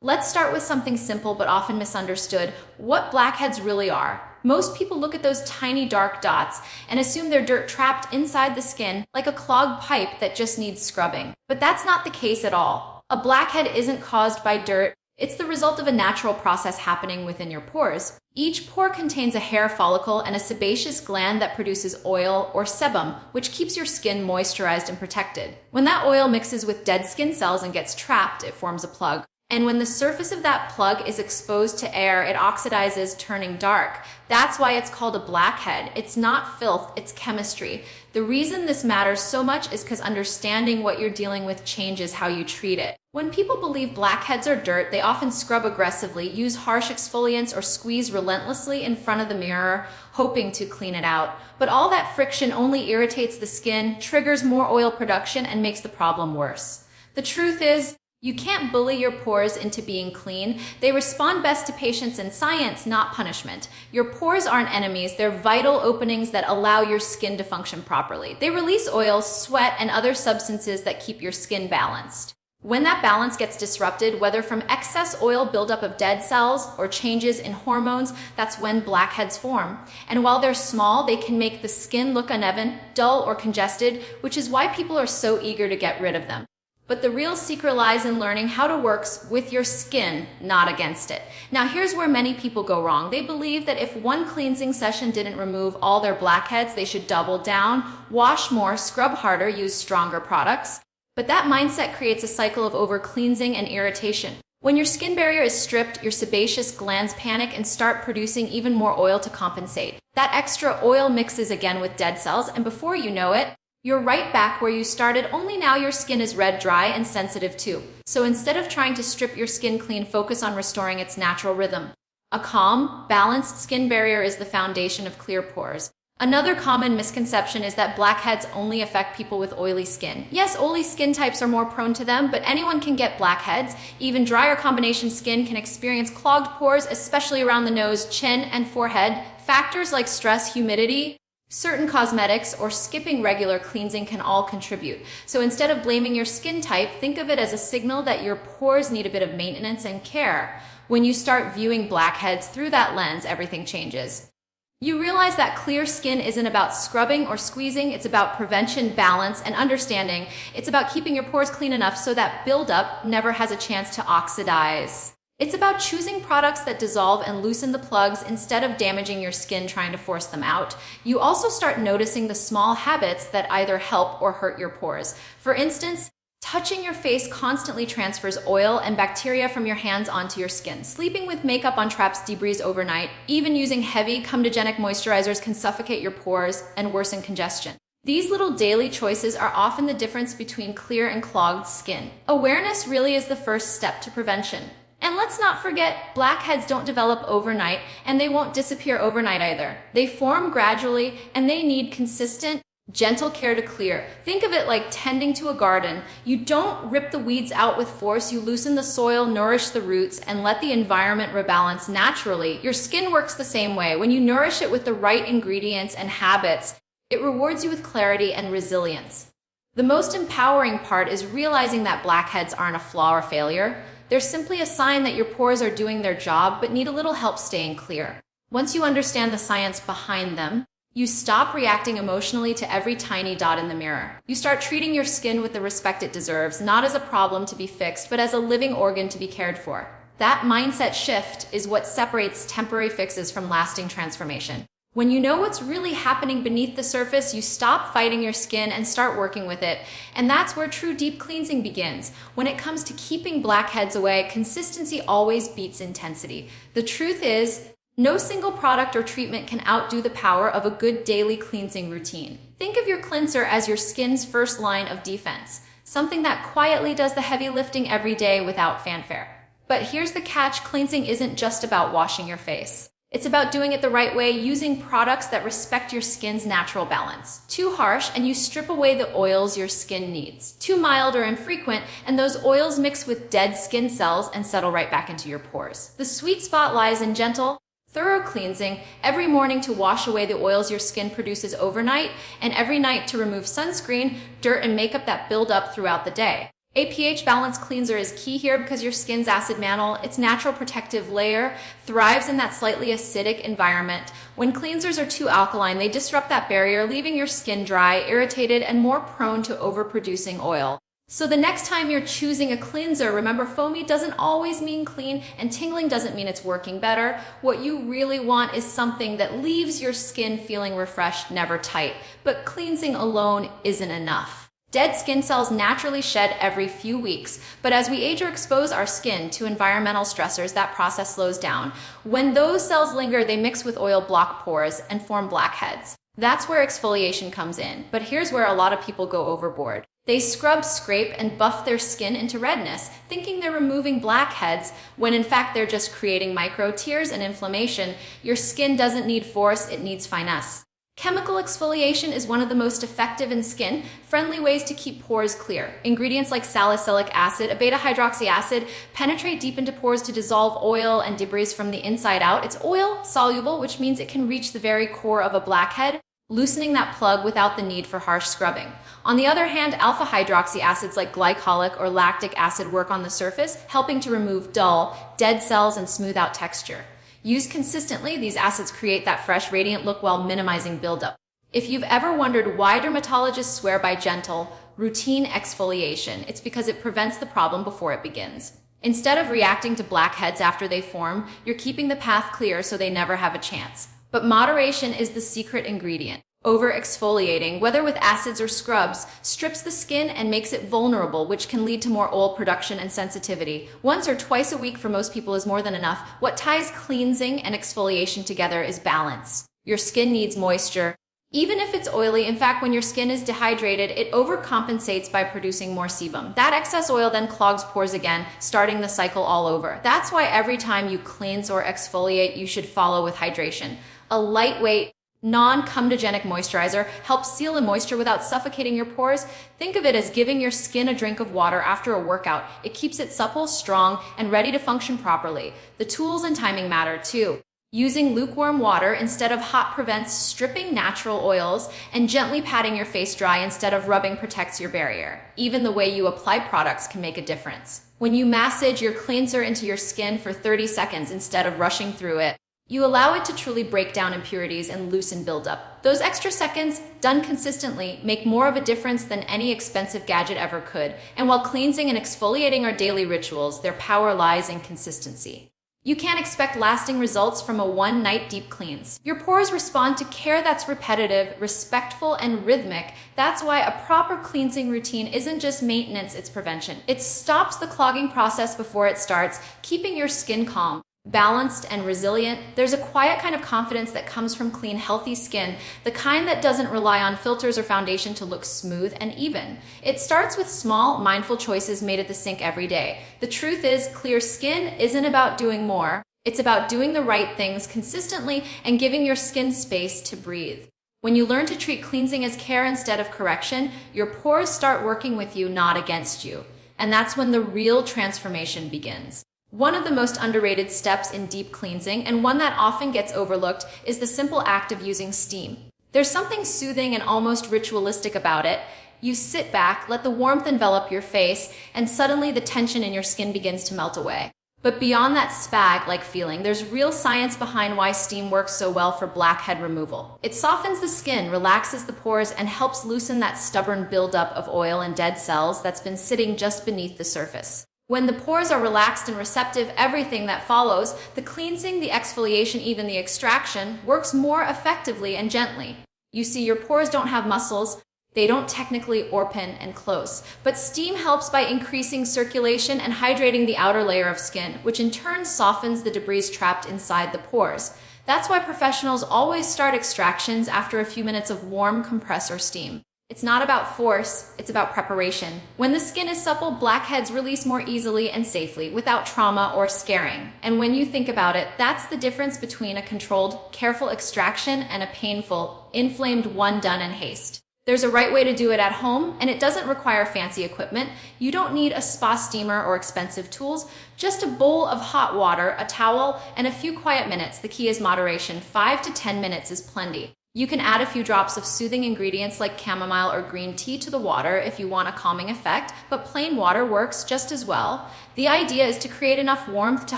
Let's start with something simple but often misunderstood: what blackheads really are. Most people look at those tiny dark dots and assume they're dirt trapped inside the skin, like a clogged pipe that just needs scrubbing. But that's not the case at all. A blackhead isn't caused by dirt. It's the result of a natural process happening within your pores. Each pore contains a hair follicle and a sebaceous gland that produces oil or sebum, which keeps your skin moisturized and protected. When that oil mixes with dead skin cells and gets trapped, it forms a plug. And when the surface of that plug is exposed to air, it oxidizes, turning dark. That's why it's called a blackhead. It's not filth, it's chemistry. The reason this matters so much is because understanding what you're dealing with changes how you treat it. When people believe blackheads are dirt, they often scrub aggressively, use harsh exfoliants, or squeeze relentlessly in front of the mirror, hoping to clean it out. But all that friction only irritates the skin, triggers more oil production, and makes the problem worse. The truth is, you can't bully your pores into being clean. They respond best to patience and science, not punishment. Your pores aren't enemies. They're vital openings that allow your skin to function properly. They release oils, sweat, and other substances that keep your skin balanced. When that balance gets disrupted, whether from excess oil buildup of dead cells or changes in hormones, that's when blackheads form. And while they're small, they can make the skin look uneven, dull, or congested, which is why people are so eager to get rid of them. But the real secret lies in learning how to work with your skin, not against it. Now, here's where many people go wrong. They believe that if one cleansing session didn't remove all their blackheads, they should double down, wash more, scrub harder, use stronger products. But that mindset creates a cycle of over-cleansing and irritation. When your skin barrier is stripped, your sebaceous glands panic and start producing even more oil to compensate. That extra oil mixes again with dead cells, and before you know it, you're right back where you started, only now your skin is red, dry, and sensitive too. So instead of trying to strip your skin clean, focus on restoring its natural rhythm. A calm, balanced skin barrier is the foundation of clear pores. Another common misconception is that blackheads only affect people with oily skin. Yes, oily skin types are more prone to them, but anyone can get blackheads. Even dry or combination skin can experience clogged pores, especially around the nose, chin, and forehead. Factors like stress, humidity, certain cosmetics, or skipping regular cleansing can all contribute. So instead of blaming your skin type, think of it as a signal that your pores need a bit of maintenance and care. When you start viewing blackheads through that lens, everything changes. You realize that clear skin isn't about scrubbing or squeezing, it's about prevention, balance, and understanding. It's about keeping your pores clean enough so that buildup never has a chance to oxidize. It's about choosing products that dissolve and loosen the plugs instead of damaging your skin trying to force them out. You also start noticing the small habits that either help or hurt your pores. For instance, touching your face constantly transfers oil and bacteria from your hands onto your skin. Sleeping with makeup on traps debris overnight. Even using heavy, comedogenic moisturizers can suffocate your pores and worsen congestion. These little daily choices are often the difference between clear and clogged skin. Awareness really is the first step to prevention. And let's not forget, blackheads don't develop overnight, and they won't disappear overnight either. They form gradually, and they need consistent, gentle care to clear. Think of it like tending to a garden. You don't rip the weeds out with force, you loosen the soil, nourish the roots, and let the environment rebalance naturally. Your skin works the same way. When you nourish it with the right ingredients and habits, it rewards you with clarity and resilience. The most empowering part is realizing that blackheads aren't a flaw or failure. They're simply a sign that your pores are doing their job but need a little help staying clear. Once you understand the science behind them, you stop reacting emotionally to every tiny dot in the mirror. You start treating your skin with the respect it deserves, not as a problem to be fixed, but as a living organ to be cared for. That mindset shift is what separates temporary fixes from lasting transformation. When you know what's really happening beneath the surface, you stop fighting your skin and start working with it. And that's where true deep cleansing begins. When it comes to keeping blackheads away, consistency always beats intensity. The truth is, no single product or treatment can outdo the power of a good daily cleansing routine. Think of your cleanser as your skin's first line of defense, something that quietly does the heavy lifting every day without fanfare. But here's the catch: cleansing isn't just about washing your face. It's about doing it the right way, using products that respect your skin's natural balance. Too harsh, and you strip away the oils your skin needs. Too mild or infrequent, and those oils mix with dead skin cells and settle right back into your pores. The sweet spot lies in gentle, thorough cleansing every morning to wash away the oils your skin produces overnight, and every night to remove sunscreen, dirt, and makeup that build up throughout the day. A pH balance cleanser is key here because your skin's acid mantle, its natural protective layer, thrives in that slightly acidic environment. When cleansers are too alkaline, they disrupt that barrier, leaving your skin dry, irritated, and more prone to overproducing oil. So the next time you're choosing a cleanser, remember foamy doesn't always mean clean, and tingling doesn't mean it's working better. What you really want is something that leaves your skin feeling refreshed, never tight. But cleansing alone isn't enough. Dead skin cells naturally shed every few weeks, but as we age or expose our skin to environmental stressors, that process slows down. When those cells linger, they mix with oil, block pores, and form blackheads. That's where exfoliation comes in, but here's where a lot of people go overboard. They scrub, scrape, and buff their skin into redness, thinking they're removing blackheads, when in fact they're just creating micro tears and inflammation. Your skin doesn't need force, it needs finesse. Chemical exfoliation is one of the most effective and skin-friendly ways to keep pores clear. Ingredients like salicylic acid, a beta-hydroxy acid, penetrate deep into pores to dissolve oil and debris from the inside out. It's oil-soluble, which means it can reach the very core of a blackhead, loosening that plug without the need for harsh scrubbing. On the other hand, alpha-hydroxy acids like glycolic or lactic acid work on the surface, helping to remove dull, dead cells and smooth out texture. Used consistently, these acids create that fresh, radiant look while minimizing buildup. If you've ever wondered why dermatologists swear by gentle, routine exfoliation, it's because it prevents the problem before it begins. Instead of reacting to blackheads after they form, you're keeping the path clear so they never have a chance. But moderation is the secret ingredient. Over-exfoliating, whether with acids or scrubs, strips the skin and makes it vulnerable, which can lead to more oil production and sensitivity. Once or twice a week for most people is more than enough. What ties cleansing and exfoliation together is balance. Your skin needs moisture. Even if it's oily, in fact, when your skin is dehydrated, it overcompensates by producing more sebum. That excess oil then clogs pores again, starting the cycle all over. That's why every time you cleanse or exfoliate, you should follow with hydration. A lightweight, non-comedogenic moisturizer helps seal the moisture without suffocating your pores. Think of it as giving your skin a drink of water after a workout. It keeps it supple, strong, and ready to function properly. The tools and timing matter too. Using lukewarm water instead of hot prevents stripping natural oils, and gently patting your face dry instead of rubbing protects your barrier. Even the way you apply products can make a difference. When you massage your cleanser into your skin for 30 seconds instead of rushing through it, you allow it to truly break down impurities and loosen buildup. Those extra seconds, done consistently, make more of a difference than any expensive gadget ever could. And while cleansing and exfoliating are daily rituals, their power lies in consistency. You can't expect lasting results from a one-night deep cleanse. Your pores respond to care that's repetitive, respectful, and rhythmic. That's why a proper cleansing routine isn't just maintenance, it's prevention. It stops the clogging process before it starts, keeping your skin calm, balanced, and resilient. There's a quiet kind of confidence that comes from clean, healthy skin, the kind that doesn't rely on filters or foundation to look smooth and even. It starts with small, mindful choices made at the sink every day. The truth is, clear skin isn't about doing more. It's about doing the right things consistently and giving your skin space to breathe. When you learn to treat cleansing as care instead of correction, your pores start working with you, not against you. And that's when the real transformation begins. One of the most underrated steps in deep cleansing, and one that often gets overlooked, is the simple act of using steam. There's something soothing and almost ritualistic about it. You sit back, let the warmth envelop your face, and suddenly the tension in your skin begins to melt away. But beyond that spag-like feeling, there's real science behind why steam works so well for blackhead removal. It softens the skin, relaxes the pores, and helps loosen that stubborn buildup of oil and dead cells that's been sitting just beneath the surface. When the pores are relaxed and receptive, everything that follows, the cleansing, the exfoliation, even the extraction, works more effectively and gently. You see, your pores don't have muscles. They don't technically open and close. But steam helps by increasing circulation and hydrating the outer layer of skin, which in turn softens the debris trapped inside the pores. That's why professionals always start extractions after a few minutes of warm compressor steam. It's not about force, it's about preparation. When the skin is supple, blackheads release more easily and safely, without trauma or scaring. And when you think about it, that's the difference between a controlled, careful extraction and a painful, inflamed one done in haste. There's a right way to do it at home, and it doesn't require fancy equipment. You don't need a spa steamer or expensive tools, just a bowl of hot water, a towel, and a few quiet minutes. The key is moderation. 5 to 10 minutes is plenty. You can add a few drops of soothing ingredients like chamomile or green tea to the water if you want a calming effect, but plain water works just as well. The idea is to create enough warmth to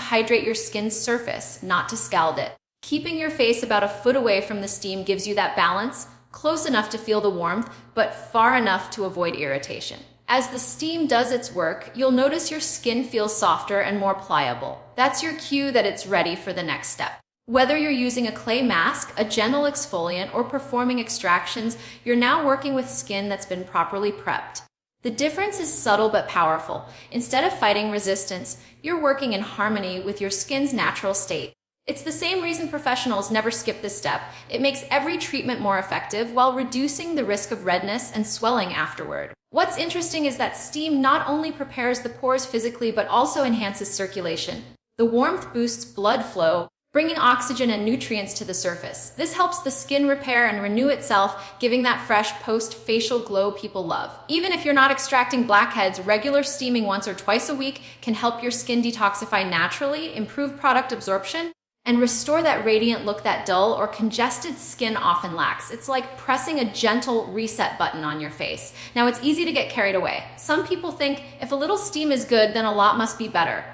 hydrate your skin's surface, not to scald it. Keeping your face about a foot away from the steam gives you that balance, close enough to feel the warmth, but far enough to avoid irritation. As the steam does its work, you'll notice your skin feels softer and more pliable. That's your cue that it's ready for the next step. Whether you're using a clay mask, a gentle exfoliant, or performing extractions, you're now working with skin that's been properly prepped. The difference is subtle but powerful. Instead of fighting resistance, you're working in harmony with your skin's natural state. It's the same reason professionals never skip this step. It makes every treatment more effective while reducing the risk of redness and swelling afterward. What's interesting is that steam not only prepares the pores physically but also enhances circulation. The warmth boosts blood flow, bringing oxygen and nutrients to the surface. This helps the skin repair and renew itself, giving that fresh post-facial glow people love. Even if you're not extracting blackheads, regular steaming once or twice a week can help your skin detoxify naturally, improve product absorption, and restore that radiant look that dull or congested skin often lacks. It's like pressing a gentle reset button on your face. Now, it's easy to get carried away. Some people think if a little steam is good, then a lot must be better.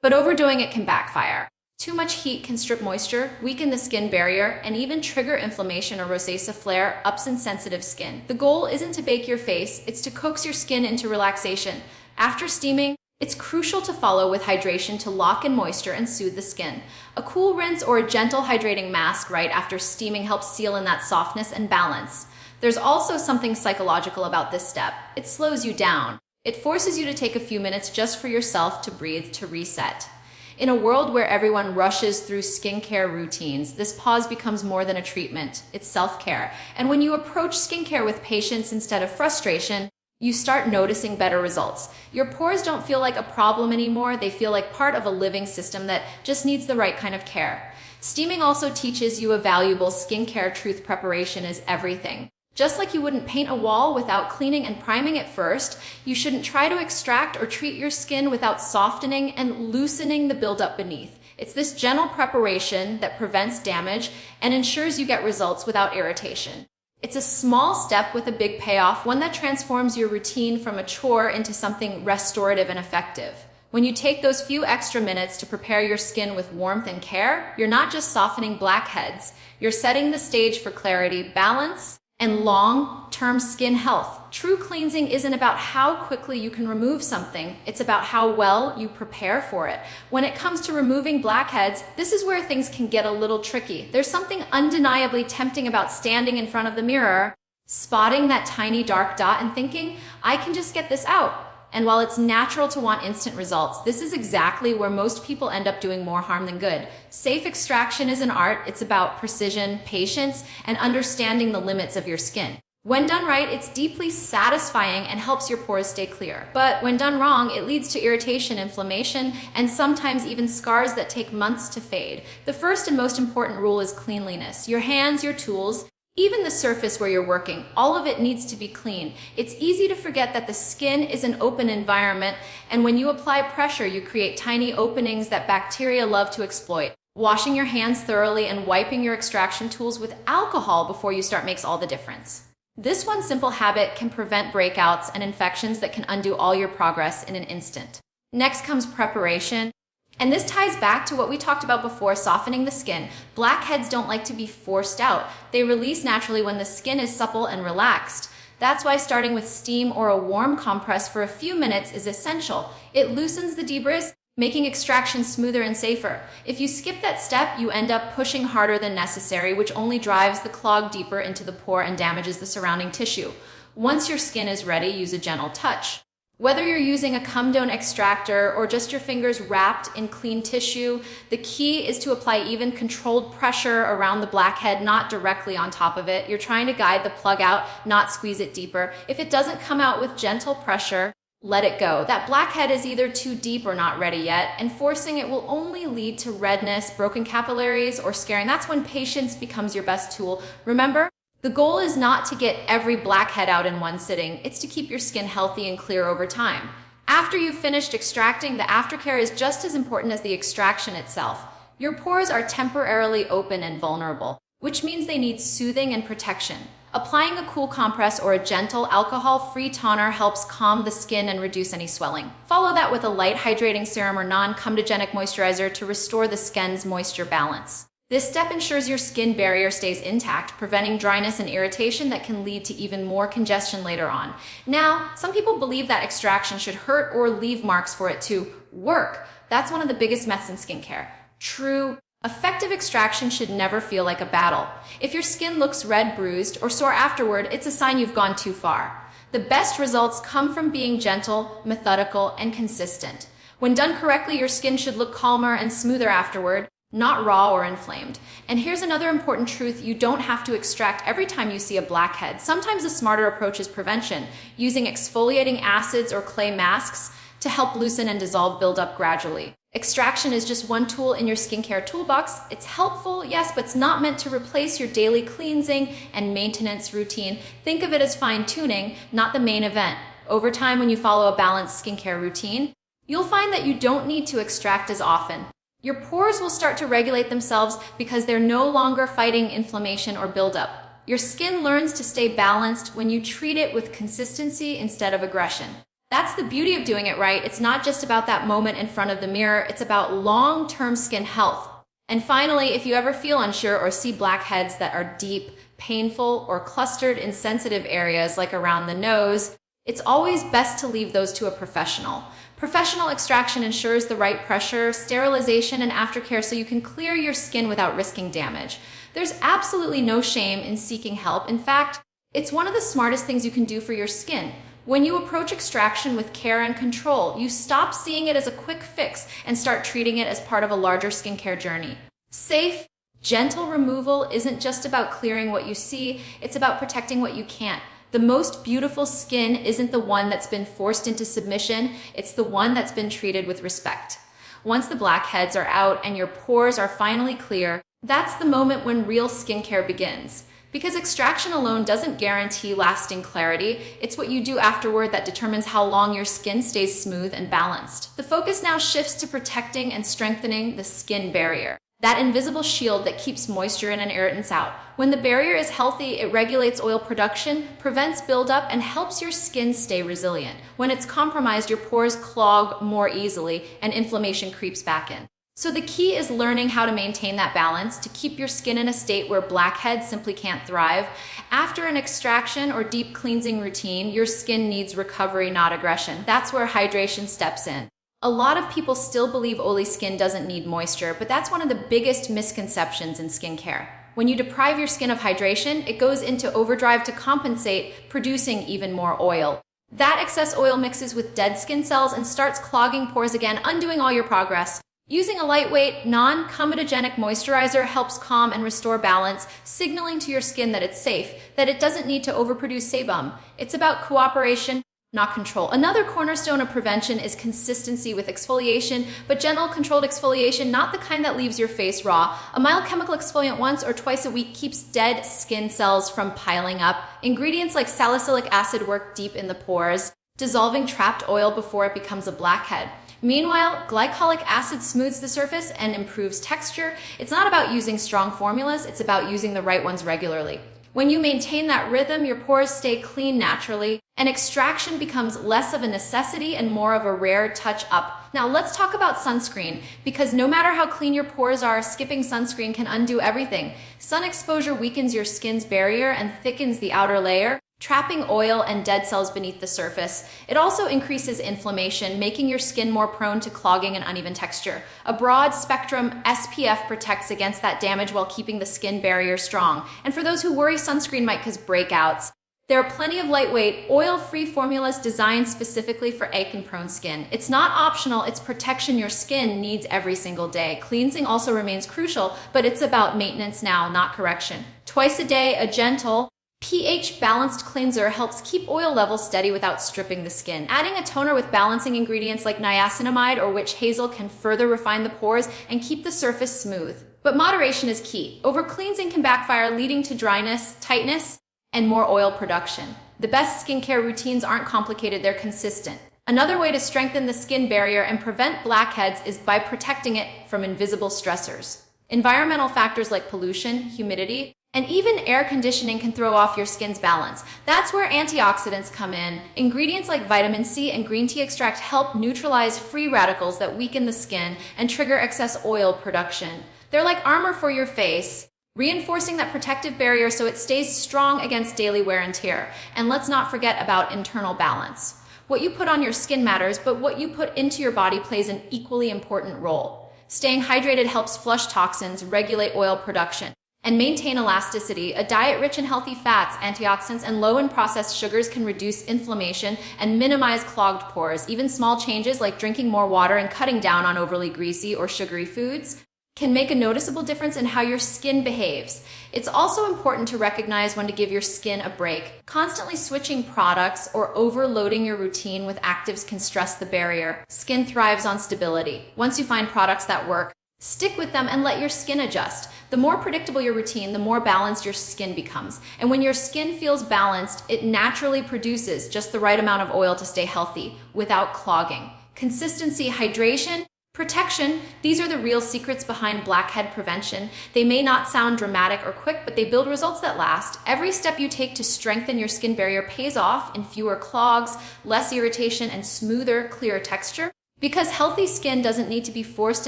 But overdoing it can backfire. Too much heat can strip moisture, weaken the skin barrier, and even trigger inflammation or rosacea flare-ups in sensitive skin. The goal isn't to bake your face, it's to coax your skin into relaxation. After steaming, it's crucial to follow with hydration to lock in moisture and soothe the skin. A cool rinse or a gentle hydrating mask right after steaming helps seal in that softness and balance. There's also something psychological about this step. It slows you down. It forces you to take a few minutes just for yourself to breathe, to reset. In a world where everyone rushes through skincare routines, this pause becomes more than a treatment. It's self-care. And when you approach skincare with patience instead of frustration, you start noticing better results. Your pores don't feel like a problem anymore. They feel like part of a living system that just needs the right kind of care. Steaming also teaches you a valuable skincare truth: preparation is everything. Just like you wouldn't paint a wall without cleaning and priming it first, you shouldn't try to extract or treat your skin without softening and loosening the buildup beneath. It's this gentle preparation that prevents damage and ensures you get results without irritation. It's a small step with a big payoff, one that transforms your routine from a chore into something restorative and effective. When you take those few extra minutes to prepare your skin with warmth and care, you're not just softening blackheads, you're setting the stage for clarity, balance, and long-term skin health. True cleansing isn't about how quickly you can remove something, it's about how well you prepare for it. When it comes to removing blackheads, this is where things can get a little tricky. There's something undeniably tempting about standing in front of the mirror, spotting that tiny dark dot and thinking, I can just get this out. And while it's natural to want instant results, this is exactly where most people end up doing more harm than good. Safe extraction is an art. It's about precision, patience, and understanding the limits of your skin. When done right, it's deeply satisfying and helps your pores stay clear. But when done wrong, it leads to irritation, inflammation, and sometimes even scars that take months to fade. The first and most important rule is cleanliness. Your hands, your tools, even the surface where you're working, all of it needs to be clean. It's easy to forget that the skin is an open environment, and when you apply pressure, you create tiny openings that bacteria love to exploit. Washing your hands thoroughly and wiping your extraction tools with alcohol before you start makes all the difference. This one simple habit can prevent breakouts and infections that can undo all your progress in an instant. Next comes preparation. And this ties back to what we talked about before, softening the skin. Blackheads don't like to be forced out. They release naturally when the skin is supple and relaxed. That's why starting with steam or a warm compress for a few minutes is essential. It loosens the debris, making extraction smoother and safer. If you skip that step, you end up pushing harder than necessary, which only drives the clog deeper into the pore and damages the surrounding tissue. Once your skin is ready, use a gentle touch. Whether you're using a come-down extractor or just your fingers wrapped in clean tissue, the key is to apply even controlled pressure around the blackhead, not directly on top of it. You're trying to guide the plug out, not squeeze it deeper. If it doesn't come out with gentle pressure, let it go. That blackhead is either too deep or not ready yet, and forcing it will only lead to redness, broken capillaries, or scarring. That's when patience becomes your best tool. Remember, the goal is not to get every blackhead out in one sitting, it's to keep your skin healthy and clear over time. After you've finished extracting, the aftercare is just as important as the extraction itself. Your pores are temporarily open and vulnerable. which means they need soothing and protection. Applying a cool compress or a gentle, alcohol-free toner helps calm the skin and reduce any swelling. Follow that with a light hydrating serum or non-comedogenic moisturizer to restore the skin's moisture balance. This step ensures your skin barrier stays intact, preventing dryness and irritation that can lead to even more congestion later on. Now, some people believe that extraction should hurt or leave marks for it to work. That's one of the biggest myths in skincare. True, effective extraction should never feel like a battle. If your skin looks red, bruised, or sore afterward, it's a sign you've gone too far. The best results come from being gentle, methodical, and consistent. When done correctly, your skin should look calmer and smoother afterward, not raw or inflamed. And here's another important truth: you don't have to extract every time you see a blackhead. Sometimes a smarter approach is prevention, using exfoliating acids or clay masks to help loosen and dissolve buildup gradually. Extraction is just one tool in your skincare toolbox. It's helpful, yes, but it's not meant to replace your daily cleansing and maintenance routine. Think of it as fine-tuning, not the main event. Over time, when you follow a balanced skincare routine, you'll find that you don't need to extract as often. Your pores will start to regulate themselves because they're no longer fighting inflammation or buildup. Your skin learns to stay balanced when you treat it with consistency instead of aggression. That's the beauty of doing it right. It's not just about that moment in front of the mirror. It's about long-term skin health. And finally, if you ever feel unsure or see blackheads that are deep, painful, or clustered in sensitive areas like around the nose, it's always best to leave those to a professional. Professional extraction ensures the right pressure, sterilization, and aftercare so you can clear your skin without risking damage. There's absolutely no shame in seeking help. In fact, it's one of the smartest things you can do for your skin. When you approach extraction with care and control, you stop seeing it as a quick fix and start treating it as part of a larger skincare journey. Safe, gentle removal isn't just about clearing what you see, it's about protecting what you can't. The most beautiful skin isn't the one that's been forced into submission, it's the one that's been treated with respect. Once the blackheads are out and your pores are finally clear, that's the moment when real skincare begins. Because extraction alone doesn't guarantee lasting clarity, it's what you do afterward that determines how long your skin stays smooth and balanced. The focus now shifts to protecting and strengthening the skin barrier, that invisible shield that keeps moisture and irritants out. When the barrier is healthy, it regulates oil production, prevents buildup, and helps your skin stay resilient. When it's compromised, your pores clog more easily and inflammation creeps back in. So the key is learning how to maintain that balance to keep your skin in a state where blackheads simply can't thrive. After an extraction or deep cleansing routine, your skin needs recovery, not aggression. That's where hydration steps in. A lot of people still believe oily skin doesn't need moisture, but that's one of the biggest misconceptions in skincare. When you deprive your skin of hydration, it goes into overdrive to compensate, producing even more oil. That excess oil mixes with dead skin cells and starts clogging pores again, undoing all your progress. Using a lightweight, non-comedogenic moisturizer helps calm and restore balance, signaling to your skin that it's safe, that it doesn't need to overproduce sebum. It's about cooperation, not control. Another cornerstone of prevention is consistency with exfoliation, but gentle, controlled exfoliation, not the kind that leaves your face raw. A mild chemical exfoliant once or twice a week keeps dead skin cells from piling up. Ingredients like salicylic acid work deep in the pores, dissolving trapped oil before it becomes a blackhead. Meanwhile, glycolic acid smooths the surface and improves texture. It's not about using strong formulas, it's about using the right ones regularly. When you maintain that rhythm, your pores stay clean naturally, and extraction becomes less of a necessity and more of a rare touch-up. Now let's talk about sunscreen, because no matter how clean your pores are, skipping sunscreen can undo everything. Sun exposure weakens your skin's barrier and thickens the outer layer, trapping oil and dead cells beneath the surface. It also increases inflammation, making your skin more prone to clogging and uneven texture. A broad spectrum SPF protects against that damage while keeping the skin barrier strong. And for those who worry sunscreen might cause breakouts, there are plenty of lightweight, oil-free formulas designed specifically for acne-prone skin. It's not optional, it's protection your skin needs every single day. Cleansing also remains crucial, but it's about maintenance now, not correction. Twice a day, a gentle, pH-balanced cleanser helps keep oil levels steady without stripping the skin. Adding a toner with balancing ingredients like niacinamide or witch hazel can further refine the pores and keep the surface smooth. But moderation is key. Over-cleansing can backfire, leading to dryness, tightness, and more oil production. The best skincare routines aren't complicated, they're consistent. Another way to strengthen the skin barrier and prevent blackheads is by protecting it from invisible stressors. Environmental factors like pollution, humidity, and even air conditioning can throw off your skin's balance. That's where antioxidants come in. Ingredients like vitamin C and green tea extract help neutralize free radicals that weaken the skin and trigger excess oil production. They're like armor for your face, reinforcing that protective barrier so it stays strong against daily wear and tear. And let's not forget about internal balance. What you put on your skin matters, but what you put into your body plays an equally important role. Staying hydrated helps flush toxins, regulate oil production, and maintain elasticity. A diet rich in healthy fats, antioxidants, and low in processed sugars can reduce inflammation and minimize clogged pores. Even small changes like drinking more water and cutting down on overly greasy or sugary foods can make a noticeable difference in how your skin behaves. It's also important to recognize when to give your skin a break. Constantly switching products or overloading your routine with actives can stress the barrier. Skin thrives on stability. Once you find products that work, stick with them and let your skin adjust. The more predictable your routine, the more balanced your skin becomes. And when your skin feels balanced, it naturally produces just the right amount of oil to stay healthy without clogging. Consistency, hydration, protection, these are the real secrets behind blackhead prevention. They may not sound dramatic or quick, but they build results that last. Every step you take to strengthen your skin barrier pays off in fewer clogs, less irritation, and smoother, clearer texture. Because healthy skin doesn't need to be forced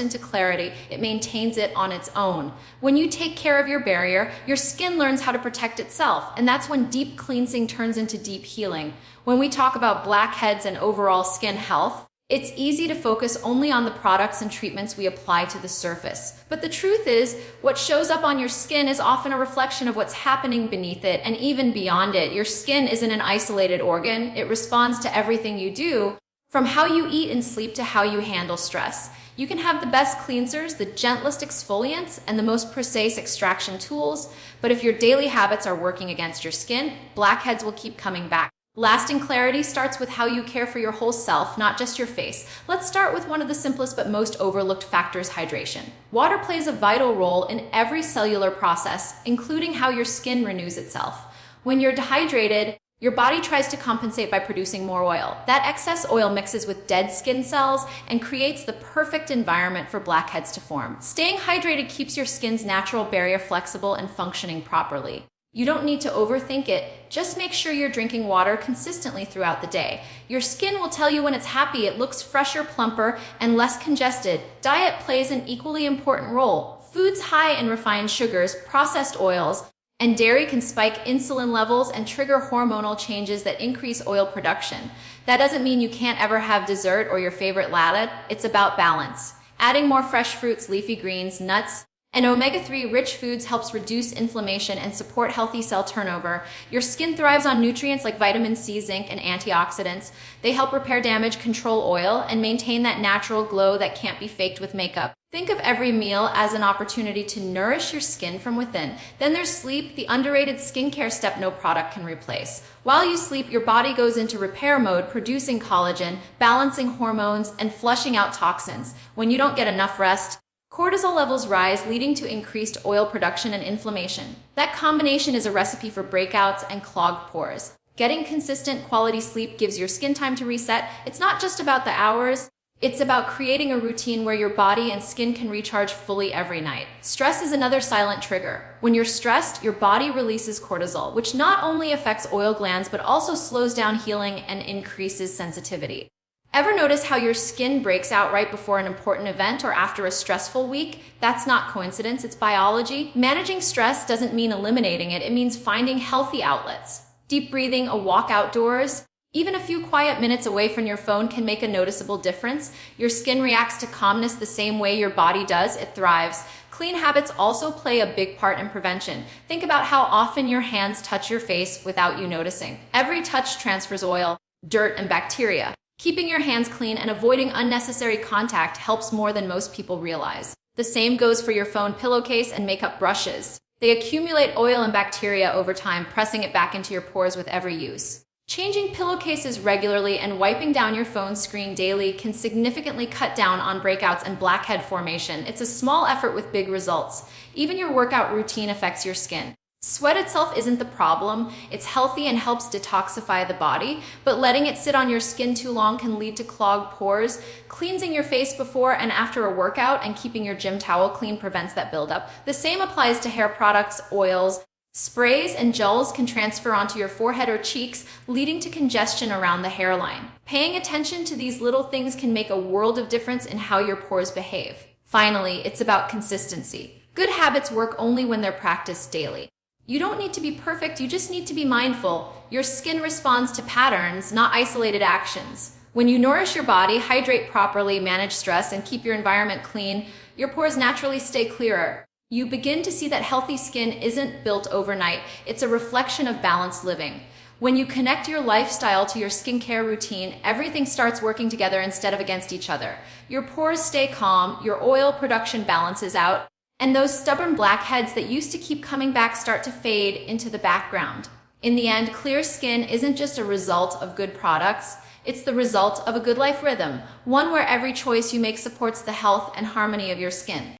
into clarity, it maintains it on its own. When you take care of your barrier, your skin learns how to protect itself, and that's when deep cleansing turns into deep healing. When we talk about blackheads and overall skin health, it's easy to focus only on the products and treatments we apply to the surface. But the truth is, what shows up on your skin is often a reflection of what's happening beneath it and even beyond it. Your skin isn't an isolated organ. It responds to everything you do, from how you eat and sleep to how you handle stress. You can have the best cleansers, the gentlest exfoliants, and the most precise extraction tools, but if your daily habits are working against your skin, blackheads will keep coming back. Lasting clarity starts with how you care for your whole self, not just your face. Let's start with one of the simplest but most overlooked factors, hydration. Water plays a vital role in every cellular process, including how your skin renews itself. When you're dehydrated, your body tries to compensate by producing more oil. That excess oil mixes with dead skin cells and creates the perfect environment for blackheads to form. Staying hydrated keeps your skin's natural barrier flexible and functioning properly. You don't need to overthink it. Just make sure you're drinking water consistently throughout the day. Your skin will tell you when it's happy. It looks fresher, plumper, and less congested. Diet plays an equally important role. Foods high in refined sugars, processed oils, and dairy can spike insulin levels and trigger hormonal changes that increase oil production. That doesn't mean you can't ever have dessert or your favorite latte. It's about balance. Adding more fresh fruits, leafy greens, nuts, and omega-3 rich foods helps reduce inflammation and support healthy cell turnover. Your skin thrives on nutrients like vitamin C, zinc, and antioxidants. They help repair damage, control oil, and maintain that natural glow that can't be faked with makeup. Think of every meal as an opportunity to nourish your skin from within. Then there's sleep, the underrated skincare step no product can replace. While you sleep, your body goes into repair mode, producing collagen, balancing hormones, and flushing out toxins. When you don't get enough rest, cortisol levels rise, leading to increased oil production and inflammation. That combination is a recipe for breakouts and clogged pores. Getting consistent quality sleep gives your skin time to reset. It's not just about the hours. It's about creating a routine where your body and skin can recharge fully every night. Stress is another silent trigger. When you're stressed, your body releases cortisol, which not only affects oil glands, but also slows down healing and increases sensitivity. Ever notice how your skin breaks out right before an important event or after a stressful week? That's not coincidence, it's biology. Managing stress doesn't mean eliminating it, it means finding healthy outlets. Deep breathing, a walk outdoors, even a few quiet minutes away from your phone can make a noticeable difference. Your skin reacts to calmness the same way your body does, it thrives. Clean habits also play a big part in prevention. Think about how often your hands touch your face without you noticing. Every touch transfers oil, dirt, and bacteria. Keeping your hands clean and avoiding unnecessary contact helps more than most people realize. The same goes for your phone pillowcase and makeup brushes. They accumulate oil and bacteria over time, pressing it back into your pores with every use. Changing pillowcases regularly and wiping down your phone screen daily can significantly cut down on breakouts and blackhead formation. It's a small effort with big results. Even your workout routine affects your skin. Sweat itself isn't the problem. It's healthy and helps detoxify the body, but letting it sit on your skin too long can lead to clogged pores. Cleansing your face before and after a workout and keeping your gym towel clean prevents that buildup. The same applies to hair products, oils. Sprays and gels can transfer onto your forehead or cheeks, leading to congestion around the hairline. Paying attention to these little things can make a world of difference in how your pores behave. Finally, it's about consistency. Good habits work only when they're practiced daily. You don't need to be perfect, you just need to be mindful. Your skin responds to patterns, not isolated actions. When you nourish your body, hydrate properly, manage stress, and keep your environment clean, your pores naturally stay clearer. You begin to see that healthy skin isn't built overnight. It's a reflection of balanced living. When you connect your lifestyle to your skincare routine, everything starts working together instead of against each other. Your pores stay calm, your oil production balances out, and those stubborn blackheads that used to keep coming back start to fade into the background. In the end, clear skin isn't just a result of good products, it's the result of a good life rhythm, one where every choice you make supports the health and harmony of your skin.